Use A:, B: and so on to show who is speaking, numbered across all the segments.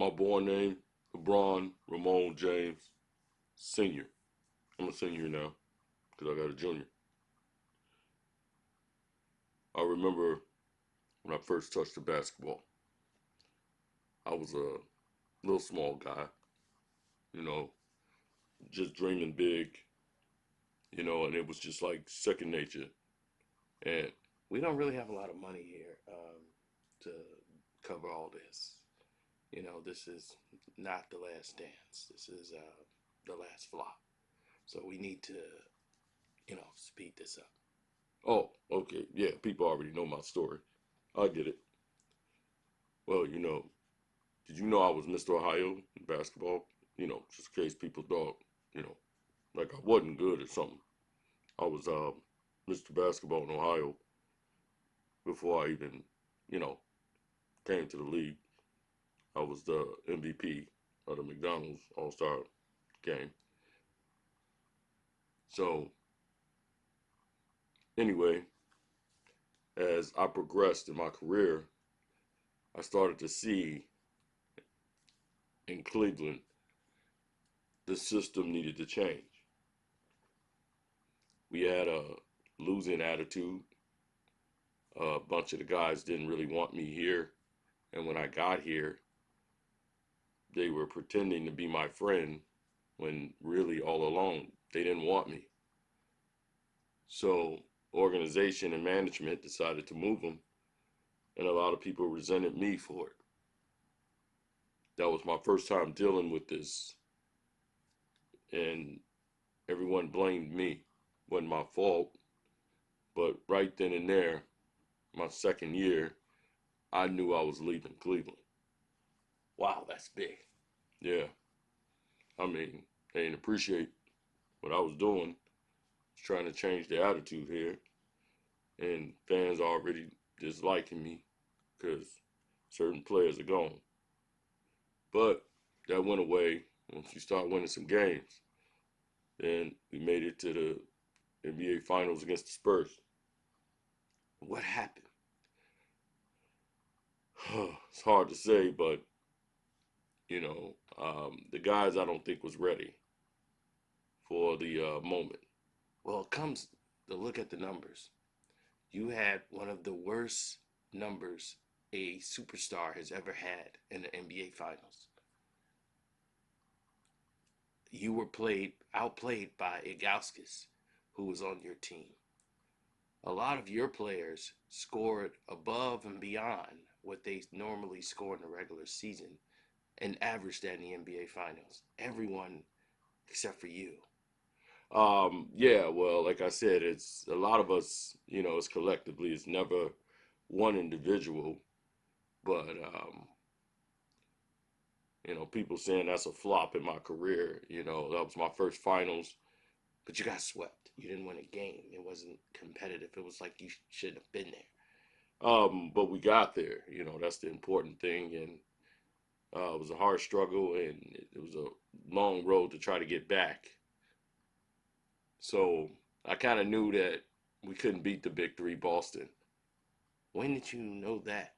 A: My born name, Lebron Ramon James Sr. I'm a senior now because I got a junior. I remember when I first touched the basketball. I was a little small guy, you know, just dreaming big, and it was just like second nature. And
B: We don't really have a lot of money here to cover all this. This is not the last dance. This is the last flop. So we need to, speed this up.
A: oh, okay, yeah, people already know my story. I get it. Well, did you know I was Mr. Ohio in basketball? Just in case people thought, you know, like I wasn't good at something. I was Mr. Basketball in Ohio before I even, you know, came to the league. I was the MVP of the McDonald's All Star game. So anyway, as I progressed in my career, I started to see in Cleveland the system needed to change. We had a losing attitude. A bunch of the guys didn't really want me here. And when I got here, they were pretending to be my friend when really all along they didn't want me. So organization and management decided to move them, and a lot of people resented me for it. That was my first time dealing with this, and everyone blamed me. Wasn't my fault, but right then and there, my second year, I knew I was leaving Cleveland.
B: Wow, that's big.
A: Yeah, I mean, they didn't appreciate what I was doing. I was trying to change the attitude here, and fans already disliking me because certain players are gone. But that went away once you start winning some games. Then we made it to the NBA Finals against the Spurs.
B: What happened?
A: It's hard to say, but the guys I don't think was ready for the moment.
B: Well, it comes to look at the numbers. You had one of the worst numbers a superstar has ever had in the NBA Finals. You were outplayed by Igauskas, who was on your team. A lot of your players scored above and beyond what they normally score in the regular season and averaged that in the NBA Finals. Everyone except for you.
A: Yeah, well, like I said, it's a lot of us, it's collectively, it's never one individual, but people saying that's a flop in my career. That was my first finals.
B: But you got swept. You didn't win a game. It wasn't competitive. It was like you shouldn't have been there.
A: But we got there. That's the important thing, and it was a hard struggle, and it was a long road to try to get back. So I kind of knew that we couldn't beat the Big Three, Boston.
B: When did you know that?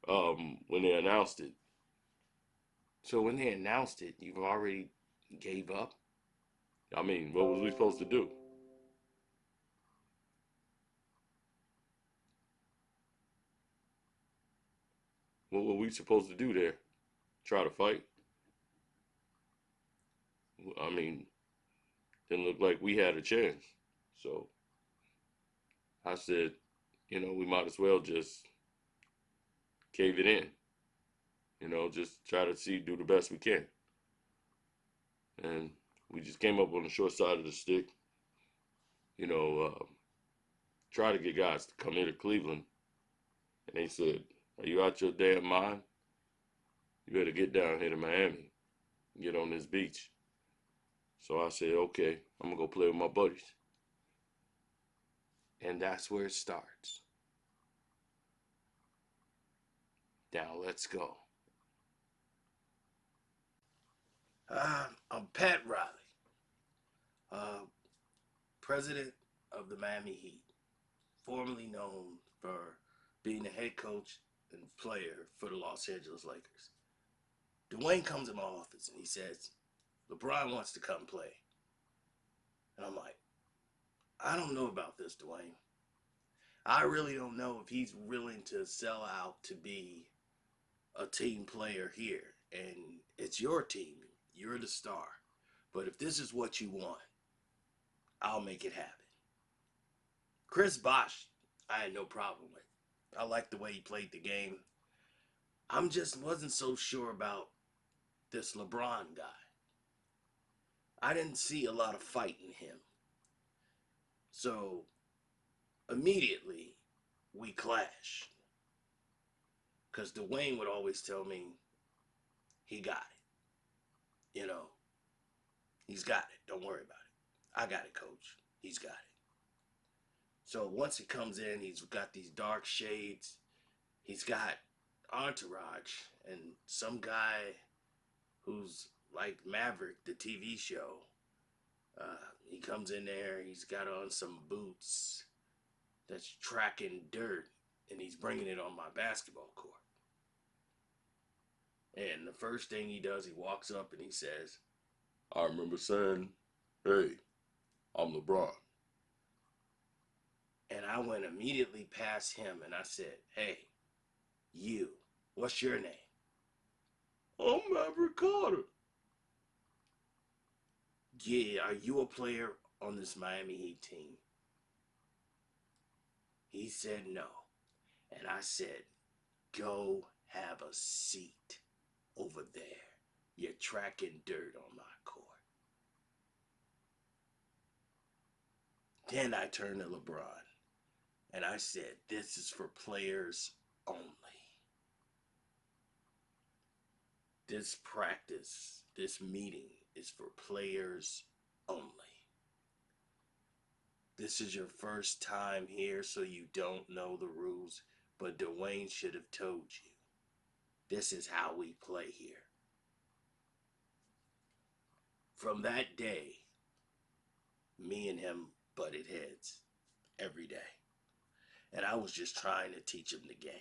A: When they announced it.
B: So when they announced it, you've already gave up?
A: I mean, what was we supposed to do? What were we supposed to do there? Try to fight? I mean, didn't look like we had a chance. So I said, we might as well just cave it in. Just try to do the best we can. And we just came up on the short side of the stick. You know, uh, try to get guys to come here to Cleveland. And they said, "Are you out your damn mind? You better get down here to Miami, and get on this beach." So I said, "Okay, I'm gonna go play with my buddies."
B: And that's where it starts. Now let's go. I'm Pat Riley, uh, president of the Miami Heat, formerly known for being the head coach and player for the Los Angeles Lakers. Dwayne comes in my office and he says, LeBron wants to come play. And I'm like, I don't know about this, Dwayne. I really don't know if he's willing to sell out to be a team player here. And it's your team. You're the star. But if this is what you want, I'll make it happen. Chris Bosh, I had no problem with. I liked the way he played the game. I'm just wasn't so sure about this LeBron guy. I didn't see a lot of fight in him. So immediately we clashed. Because Dwayne would always tell me he got it. He's got it. Don't worry about it. I got it, coach. He's got it. So once he comes in, he's got these dark shades. He's got entourage and some guy who's like Maverick, the TV show. He comes in there, he's got on some boots that's tracking dirt, and he's bringing it on my basketball court. And the first thing he does, he walks up and he says,
A: I remember saying, hey, I'm LeBron.
B: and I went immediately past him and I said, hey, you, what's your name?
A: I'm Maverick Carter.
B: Yeah, are you a player on this Miami Heat team? He said no. And I said, go have a seat over there. You're tracking dirt on my court. Then I turned to LeBron and I said, this is for players only. This practice, this meeting is for players only. This is your first time here, so you don't know the rules, but Dwayne should have told you. This is how we play here. From that day, me and him butted heads every day. And I was just trying to teach him the game.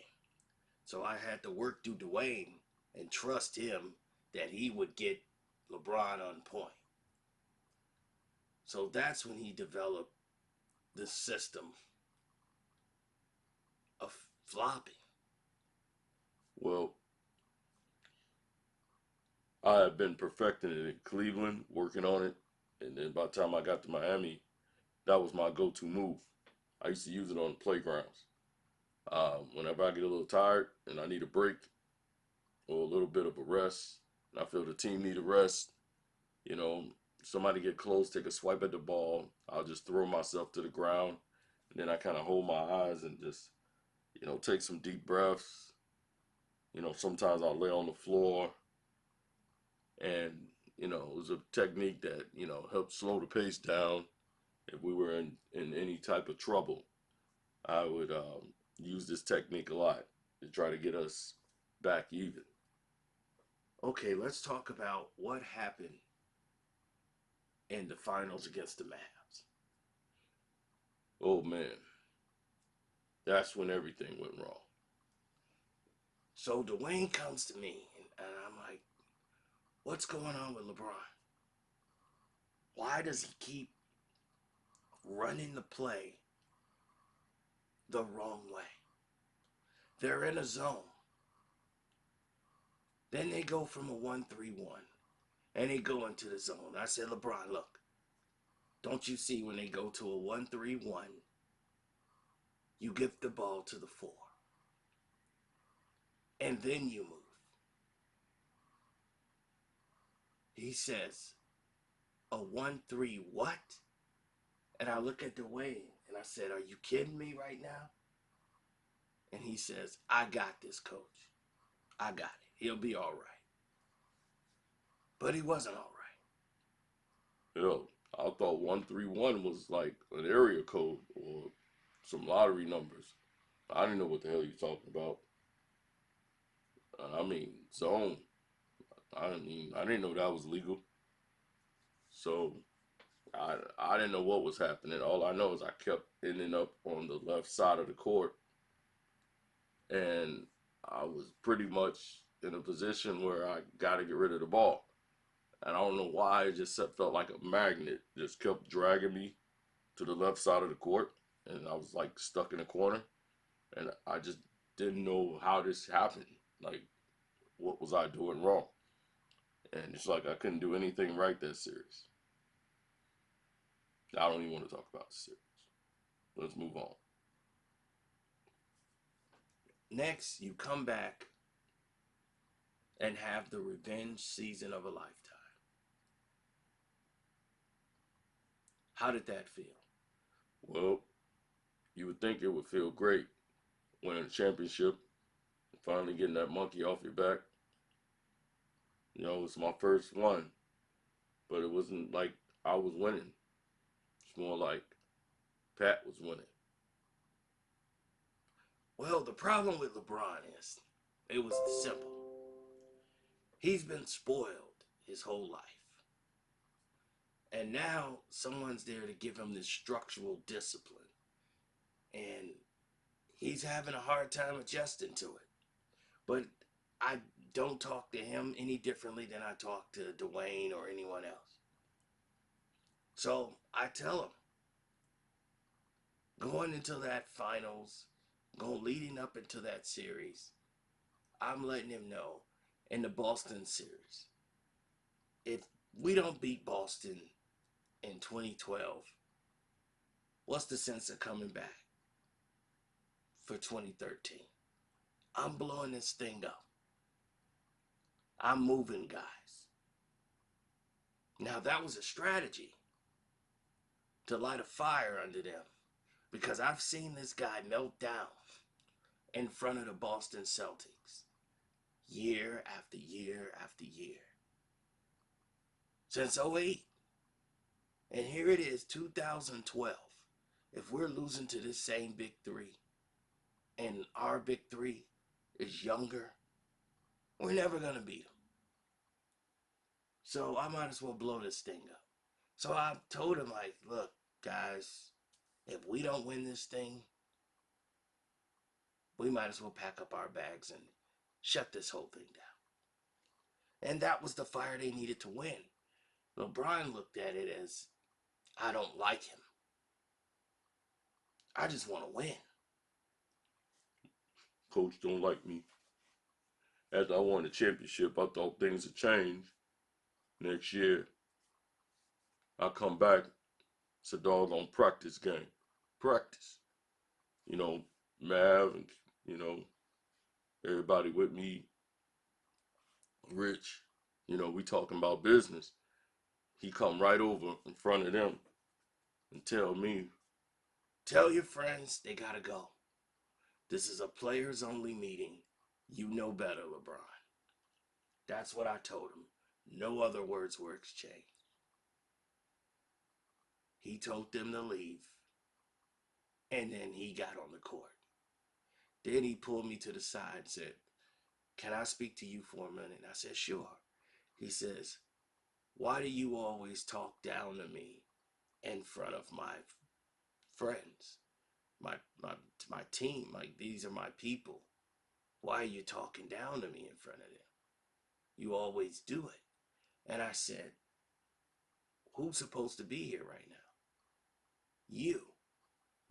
B: So I had to work through Dwayne and trust him that he would get LeBron on point. So that's when he developed the system of flopping.
A: Well, I had been perfecting it in Cleveland, working on it, and then by the time I got to Miami, that was my go-to move. I used to use it on the playgrounds. Whenever I get a little tired and I need a break or a little bit of a rest, and I feel the team need a rest, you know, somebody get close, take a swipe at the ball, I'll just throw myself to the ground, and then I kind of hold my eyes and just, take some deep breaths. Sometimes I'll lay on the floor, and it was a technique that helped slow the pace down. If we were in any type of trouble, I would use this technique a lot to try to get us back even.
B: Okay, let's talk about what happened in the finals against the Mavs.
A: Oh man, that's when everything went wrong.
B: So Dwayne comes to me, and I'm like, what's going on with LeBron? Why does he keep running the play the wrong way? They're in a zone. Then they go from a 1-3-1 and they go into the zone. I said, LeBron, look, don't you see when they go to a 1-3-1, you give the ball to the 4 and then you move. He says, a 1-3 what? And I look at Dwayne and I said, are you kidding me right now? And he says, I got this, coach. I got it. He'll be all right. But he wasn't all
A: I thought 131 was like an area code or some lottery numbers. I didn't know what the hell you're talking about. I mean, zone. I didn't know that was legal. So I didn't know what was happening. All I know is I kept ending up on the left side of the court, and I was pretty much in a position where I got to get rid of the ball. And I don't know why it just felt like a magnet, just kept dragging me to the left side of the court, and I was like stuck in a corner, and I just didn't know how this happened. Like, what was I doing wrong? And it's like I couldn't do anything right that series. I don't even want to talk about the series. Let's move on.
B: Next, you come back and have the revenge season of a lifetime. How did that feel?
A: Well, you would think it would feel great winning a championship, finally getting that monkey off your back. You know, it's my first one, but it wasn't like I was winning. It's more like Pat was winning.
B: Well, the problem with LeBron is it was simple. He's been spoiled his whole life. And now someone's there to give him this structural discipline. And he's having a hard time adjusting to it. But I don't talk to him any differently than I talk to Dwayne or anyone else. So I tell him, going into that finals, leading up into that series, I'm letting him know in the Boston series, if we don't beat Boston in 2012, what's the sense of coming back for 2013? I'm blowing this thing up. I'm moving guys. Now, that was a strategy to light a fire under them because I've seen this guy melt down in front of the Boston Celtics year after year after year since '08. And here it is, 2012. If we're losing to this same big three and our big three is younger, we're never going to beat them. So I might as well blow this thing up. So I told him, like, look, guys, if we don't win this thing, we might as well pack up our bags and shut this whole thing down. And that was the fire they needed to win. LeBron looked at it as, I don't like him. I just want to win.
A: Coach don't like me. After I won the championship, I thought things would change. Next year, I come back. It's a doggone practice game. Practice. You know, Mav and, you know, everybody with me, Rich, you know, we talking about business. He come right over in front of them and tell me,
B: Tell your friends they got to go. This is a players only meeting. You know better, LeBron. That's what I told him. No other words were exchanged. He told them to leave, and then he got on the court. Then he pulled me to the side and said, can I speak to you for a minute? And I said, sure. He says, why do you always talk down to me in front of my friends, my my my team? Like, these are my people. Why are you talking down to me in front of them? You always do it. And I said, who's supposed to be here right now? You.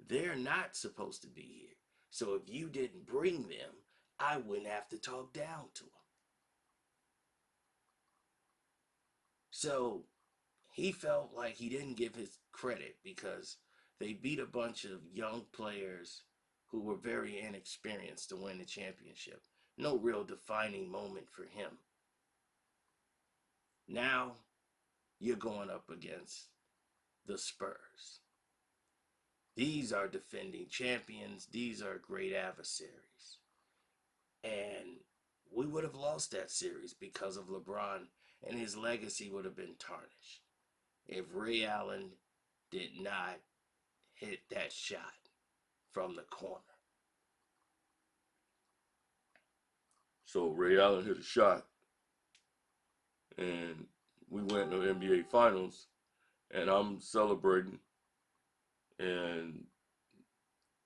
B: They're not supposed to be here. So if you didn't bring them, I wouldn't have to talk down to them. So he felt like he didn't give his credit because they beat a bunch of young players who were very inexperienced to win the championship. No real defining moment for him. Now you're going up against the Spurs. These are defending champions. These are great adversaries. And we would have lost that series because of LeBron, and his legacy would have been tarnished if Ray Allen did not hit that shot from the corner.
A: so Ray Allen hit a shot, and we went to the NBA Finals, and I'm celebrating, and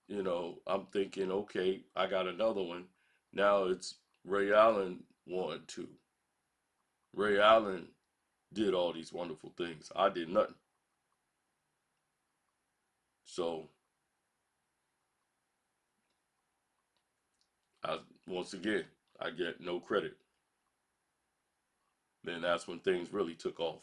A: you know, I'm thinking, okay, I got another one. Now it's Ray Allen One, two. Ray Allen did all these wonderful things. I did nothing. So I once again I get no credit. Then that's when things really took off.